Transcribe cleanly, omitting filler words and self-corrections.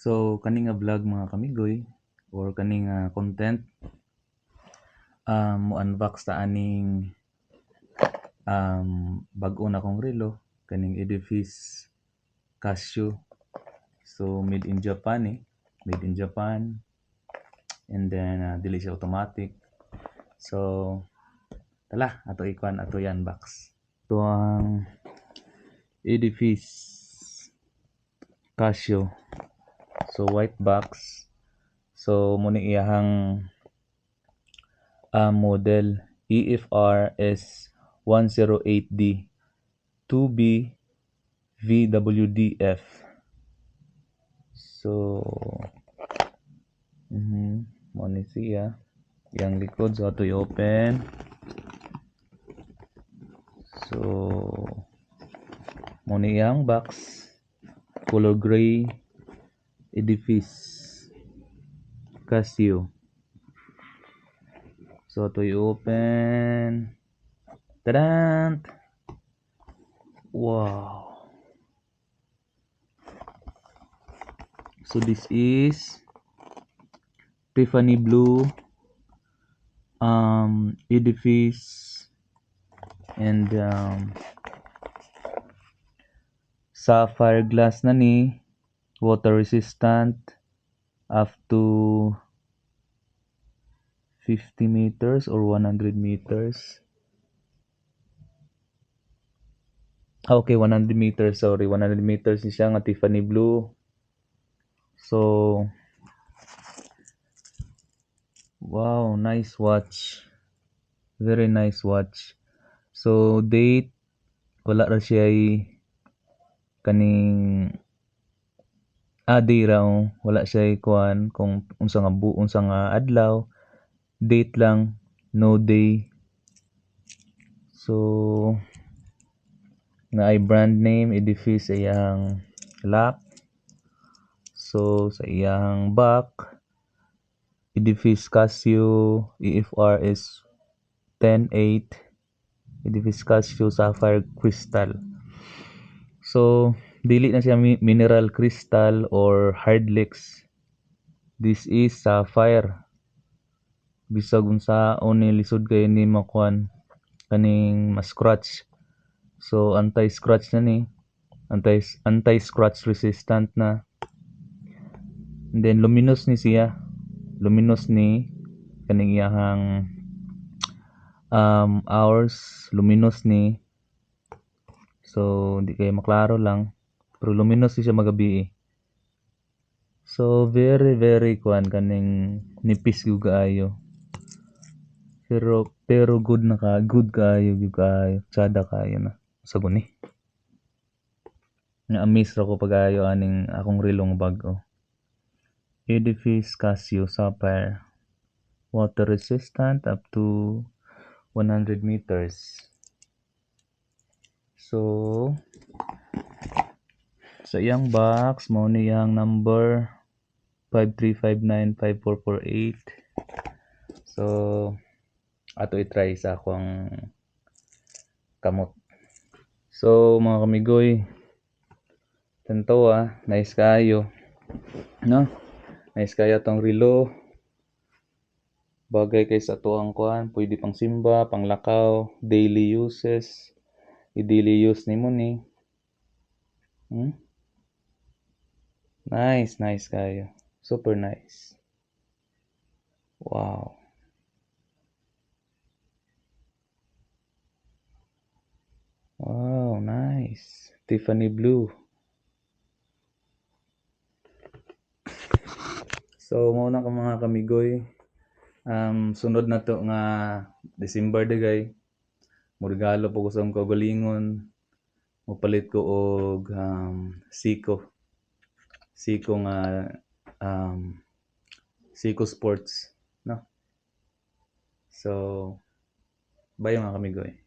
So kaning nga vlog mga kamigoy or kaning nga content mo unbox ta aning bag-o na kong relo kaning Edifice Casio. So made in Japan made in Japan, and then dili siya automatic. So tala ato ikuan ato i-unbox. So ang Edifice Casio, so white box. So muna iyahang model EFRS 108D 2B VWDF. So muna siya yang likod. So ato i-open. So muna iyang box, color gray, Edifice Casio. So ito i-open. Tadaan! Wow! So this is Tiffany blue Edifice and sapphire glass na ni, water resistant up to 50 meters or 100 meters. Okay, 100 meters, sorry. 100 meters siya nga Tiffany blue. So, wow, nice watch. Very nice watch. So, date, wala ra siya kaning day raw. Wala siya kuan kung unsa nga adlaw. Date lang, no day. So, na ay brand name Edifice sa iyang lock. So sa iyang back, Edifice Casio EFRS 108 Edifice Casio sapphire crystal. So dili na siya mineral crystal or hardlex. This is sapphire. Bisag unsaon ni lisod kay ni makuan kaning ma-scratch. So anti-scratch na ni, anti-scratch resistant na. And then luminous ni siya. Luminous ni kaning iyahang hours, luminous ni. So di kay maklaro lang, pero luminous siya magabi. So very very kuan kaning nipis gyud kaayo. Pero good kaayo tsada kaayo na sa guni. Na-amaze ra ko pag-ayo aning akong rilong bag-o. Edifice Casio sapphire, water resistant up to 100 meters. So sa iyang box mo ni iyang number 53595448. So ato i-try sa akong kamot. So mga kamigoy, tanto nice kayo, no? Nice kayo tong relo. Bagay kay sa tuang kuan, pwede pang simba, pang lakaw, daily uses. I-daily use nimo ni. Nice kayo. Super nice. Wow. Wow, nice. Tiffany blue. So muna ka mga kamigoy. Sunod na to nga December dagay. Mo-regalo po ko sa akong kaugalingon. Mopalit ko og Seiko nga Seiko Sports, no? So bye mga kamigoy.